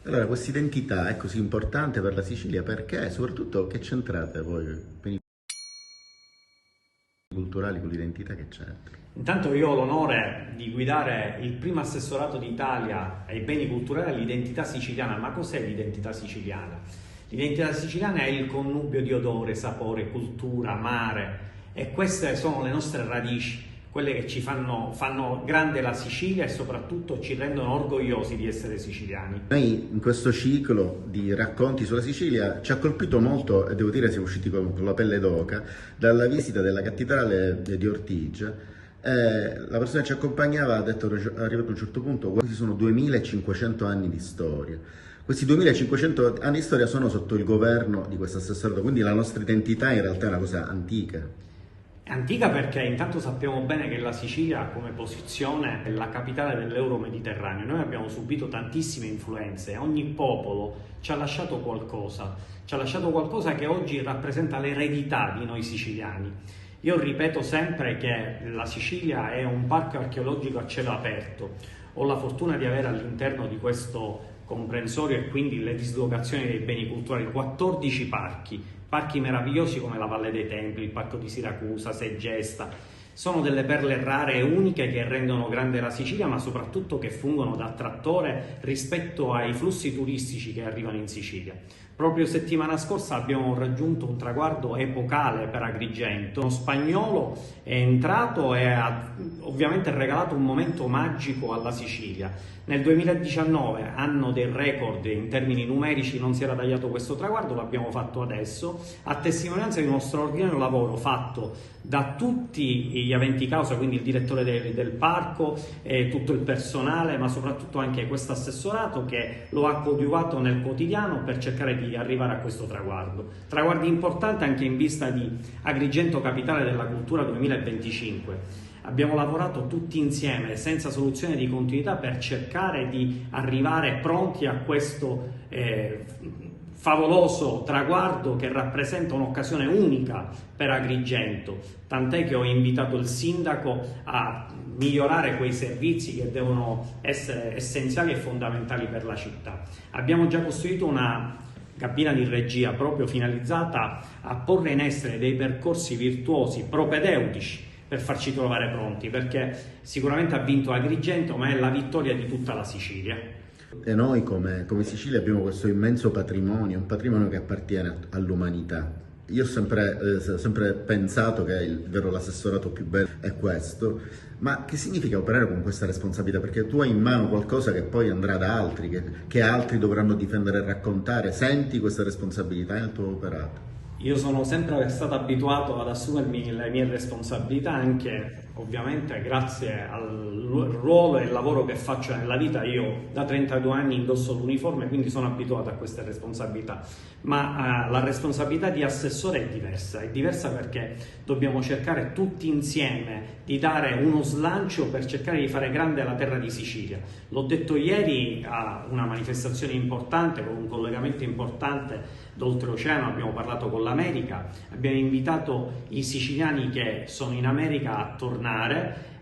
Allora, questa identità è così importante per la Sicilia perché, soprattutto, che c'entrate voi, beni culturali, con l'identità che c'è? Intanto io ho l'onore di guidare il primo assessorato d'Italia ai beni culturali all'identità siciliana. Ma cos'è l'identità siciliana? L'identità siciliana è il connubio di odore, sapore, cultura, mare, e queste sono le nostre radici, quelle che ci fanno grande la Sicilia e soprattutto ci rendono orgogliosi di essere siciliani. Noi in questo ciclo di racconti sulla Sicilia ci ha colpito molto, e devo dire siamo usciti con la pelle d'oca, dalla visita della cattedrale di Ortigia. La persona che ci accompagnava ha detto, arrivato a un certo punto, questi sono 2500 anni di storia. Questi 2500 anni di storia sono sotto il governo di questo assessorato, quindi la nostra identità in realtà è una cosa antica. È antica perché intanto sappiamo bene che la Sicilia come posizione è la capitale dell'Euro-Mediterraneo. Noi abbiamo subito tantissime influenze, ogni popolo ci ha lasciato qualcosa che oggi rappresenta l'eredità di noi siciliani. Io ripeto sempre che la Sicilia è un parco archeologico a cielo aperto. Ho la fortuna di avere all'interno di questo comprensorio e quindi le dislocazioni dei beni culturali 14 parchi meravigliosi come la Valle dei Templi, il Parco di Siracusa, Segesta. Sono delle perle rare e uniche che rendono grande la Sicilia, ma soprattutto che fungono da attrattore rispetto ai flussi turistici che arrivano in Sicilia. Proprio settimana scorsa abbiamo raggiunto un traguardo epocale per Agrigento. Uno spagnolo è entrato e ha ovviamente regalato un momento magico alla Sicilia. Nel 2019, anno del record in termini numerici, non si era tagliato questo traguardo, l'abbiamo fatto adesso, a testimonianza di uno straordinario lavoro fatto da tutti gli aventi causa, quindi il direttore del parco, tutto il personale, ma soprattutto anche questo assessorato che lo ha coadiuvato nel quotidiano per cercare di arrivare a questo traguardo. Traguardo importante anche in vista di Agrigento Capitale della Cultura 2025. Abbiamo lavorato tutti insieme senza soluzione di continuità per cercare di arrivare pronti a questo favoloso traguardo che rappresenta un'occasione unica per Agrigento, tant'è che ho invitato il sindaco a migliorare quei servizi che devono essere essenziali e fondamentali per la città. Abbiamo già costruito una cabina di regia proprio finalizzata a porre in essere dei percorsi virtuosi propedeutici per farci trovare pronti, perché sicuramente ha vinto Agrigento, ma è la vittoria di tutta la Sicilia. E noi come Sicilia abbiamo questo immenso patrimonio, un patrimonio che appartiene all'umanità. Io ho sempre pensato che l'assessorato più bello è questo, ma che significa operare con questa responsabilità? Perché tu hai in mano qualcosa che poi andrà da altri, che altri dovranno difendere e raccontare. Senti questa responsabilità nel tuo operato? Io sono sempre stato abituato ad assumermi le mie responsabilità, anche ovviamente grazie al ruolo e al lavoro che faccio nella vita. Io da 32 anni indosso l'uniforme, quindi sono abituato a queste responsabilità, ma la responsabilità di assessore è diversa perché dobbiamo cercare tutti insieme di dare uno slancio per cercare di fare grande la terra di Sicilia. L'ho detto ieri a una manifestazione importante, con un collegamento importante d'oltreoceano, abbiamo parlato con l'America, abbiamo invitato i siciliani che sono in America a tornare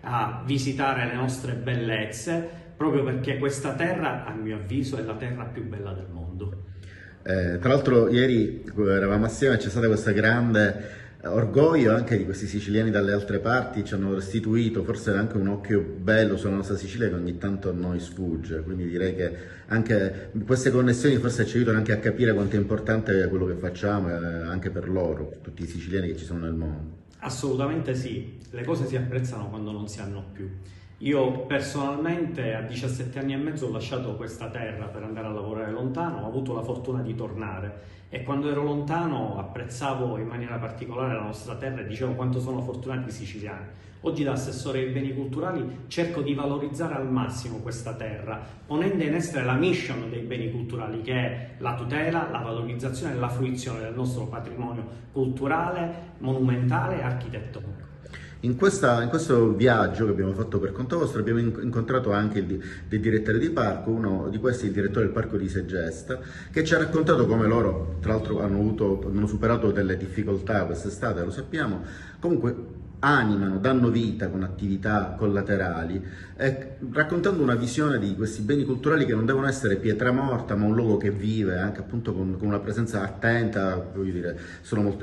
a visitare le nostre bellezze, proprio perché questa terra, a mio avviso, è la terra più bella del mondo. Tra l'altro ieri eravamo assieme e c'è stata questa grande orgoglio anche di questi siciliani dalle altre parti, ci hanno restituito forse anche un occhio bello sulla nostra Sicilia che ogni tanto a noi sfugge, quindi direi che anche queste connessioni forse ci aiutano anche a capire quanto è importante quello che facciamo anche per loro, tutti i siciliani che ci sono nel mondo. Assolutamente sì, le cose si apprezzano quando non si hanno più. Io personalmente a 17 anni e mezzo ho lasciato questa terra per andare a lavorare lontano, ho avuto la fortuna di tornare e quando ero lontano apprezzavo in maniera particolare la nostra terra e dicevo quanto sono fortunati i siciliani. Oggi da assessore ai beni culturali cerco di valorizzare al massimo questa terra, ponendo in essere la mission dei beni culturali, che è la tutela, la valorizzazione e la fruizione del nostro patrimonio culturale, monumentale e architettonico. In questo viaggio che abbiamo fatto per conto vostro abbiamo incontrato anche dei direttori di parco, uno di questi è il direttore del parco di Segesta, che ci ha raccontato come loro, tra l'altro hanno superato delle difficoltà quest'estate, lo sappiamo, comunque animano, danno vita con attività collaterali, raccontando una visione di questi beni culturali che non devono essere pietra morta, ma un luogo che vive anche appunto con una presenza attenta. Voglio dire,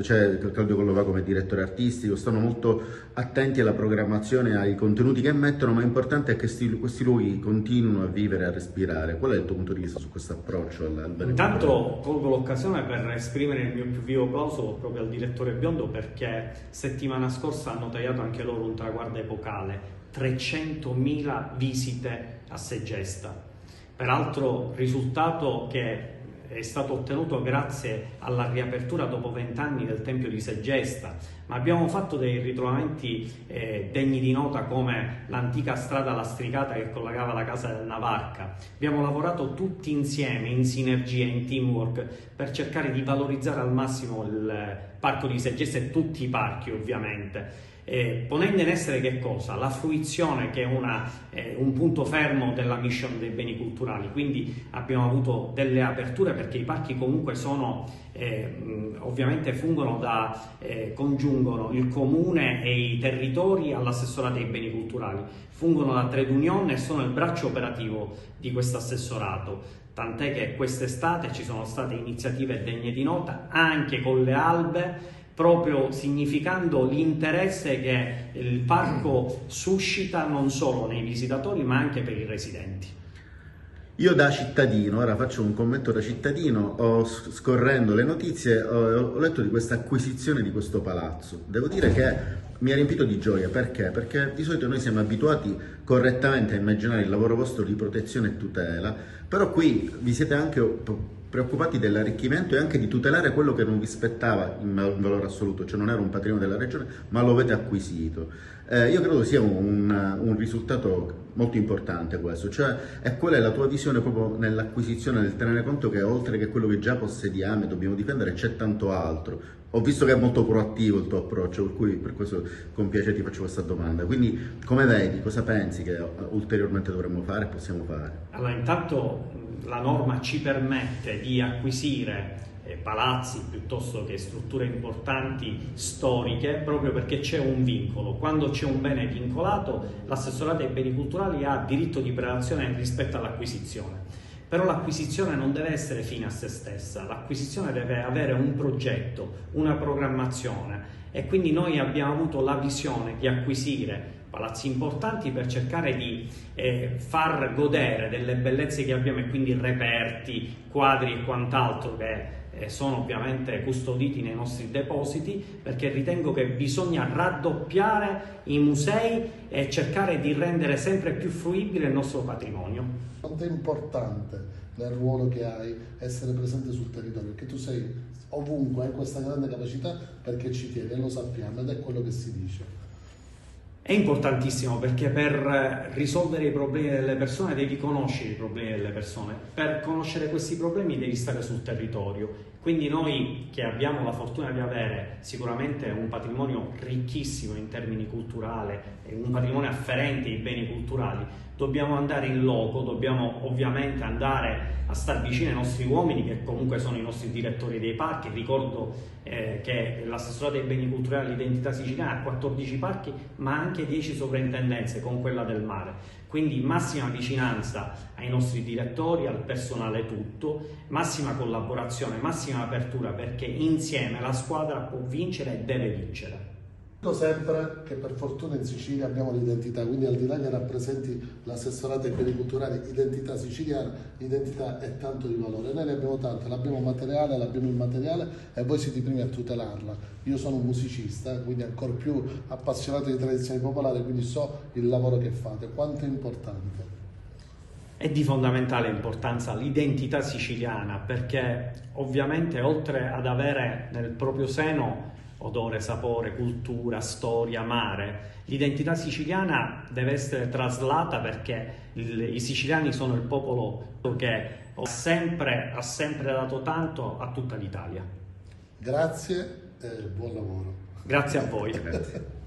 c'è Claudio Collova come direttore artistico, stanno molto attenti alla programmazione, ai contenuti che emettono, ma è importante che questi luoghi continuino a vivere e a respirare. Qual è il tuo punto di vista su questo approccio al bene Intanto culturale? colgo l'occasione per esprimere il mio più vivo plauso proprio al direttore Biondo, perché settimana scorsa hanno tagliato anche loro un traguardo epocale: 300.000 visite a Segesta. Peraltro risultato che è stato ottenuto grazie alla riapertura dopo 20 anni del Tempio di Segesta, ma abbiamo fatto dei ritrovamenti degni di nota, come l'antica strada lastricata che collegava la casa del Navarca. Abbiamo lavorato tutti insieme, in sinergia, in teamwork, per cercare di valorizzare al massimo il Parco di Segesta e tutti i parchi, ovviamente. Ponendo in essere che cosa? La fruizione, che è un punto fermo della mission dei beni culturali. Quindi abbiamo avuto delle aperture, perché i parchi comunque ovviamente congiungono il comune e i territori all'assessorato dei beni culturali, fungono da trade union e sono il braccio operativo di questo assessorato. Tant'è che quest'estate ci sono state iniziative degne di nota anche con le albe, proprio significando l'interesse che il parco suscita non solo nei visitatori ma anche per i residenti. Io da cittadino, ora faccio un commento da cittadino, scorrendo le notizie ho letto di questa acquisizione di questo palazzo. Devo dire che mi ha riempito di gioia. Perché? Perché di solito noi siamo abituati correttamente a immaginare il lavoro vostro di protezione e tutela, però qui vi siete anche preoccupati dell'arricchimento e anche di tutelare quello che non vi spettava in valore assoluto, cioè non era un patrimonio della regione, ma lo avete acquisito. Io credo sia un risultato molto importante questo, e qual è la tua visione proprio nell'acquisizione, nel tenere conto che oltre che quello che già possediamo e dobbiamo difendere c'è tanto altro. Ho visto che è molto proattivo il tuo approccio, per cui per questo con piacere ti faccio questa domanda. Quindi come vedi, cosa pensi che ulteriormente dovremmo fare e possiamo fare? Allora, intanto la norma ci permette di acquisire palazzi piuttosto che strutture importanti storiche, proprio perché c'è un vincolo. Quando c'è un bene vincolato, l'assessorato ai beni culturali ha diritto di prelazione rispetto all'acquisizione. Però l'acquisizione non deve essere fine a se stessa, l'acquisizione deve avere un progetto, una programmazione, e quindi noi abbiamo avuto la visione di acquisire palazzi importanti per cercare di far godere delle bellezze che abbiamo, e quindi reperti, quadri e quant'altro che sono ovviamente custoditi nei nostri depositi, perché ritengo che bisogna raddoppiare i musei e cercare di rendere sempre più fruibile il nostro patrimonio. Quanto è importante nel ruolo che hai essere presente sul territorio, perché tu sei ovunque, hai questa grande capacità perché ci tieni, e lo sappiamo, ed è quello che si dice. È importantissimo, perché per risolvere i problemi delle persone devi conoscere i problemi delle persone. Per conoscere questi problemi devi stare sul territorio. Quindi noi, che abbiamo la fortuna di avere sicuramente un patrimonio ricchissimo in termini culturali e un patrimonio afferente ai beni culturali, dobbiamo andare in loco, dobbiamo ovviamente andare a star vicino ai nostri uomini, che comunque sono i nostri direttori dei parchi. Ricordo che l'assessorato dei beni culturali all'identità siciliana ha 14 parchi, ma anche 10 sovrintendenze con quella del mare. Quindi massima vicinanza ai nostri direttori, al personale tutto, massima collaborazione, massima apertura, perché insieme la squadra può vincere e deve vincere. Dico sempre che per fortuna in Sicilia abbiamo l'identità, quindi al di là che rappresenti l'assessorato ai beni culturali, identità siciliana, identità è tanto di valore. Noi ne abbiamo tante, l'abbiamo materiale, l'abbiamo immateriale, e voi siete i primi a tutelarla. Io sono un musicista, quindi ancora più appassionato di tradizioni popolari, quindi so il lavoro che fate, quanto è importante. È di fondamentale importanza l'identità siciliana, perché ovviamente oltre ad avere nel proprio seno odore, sapore, cultura, storia, mare, l'identità siciliana deve essere traslata, perché i siciliani sono il popolo che ha sempre dato tanto a tutta l'Italia. Grazie e buon lavoro. Grazie a voi. Grazie.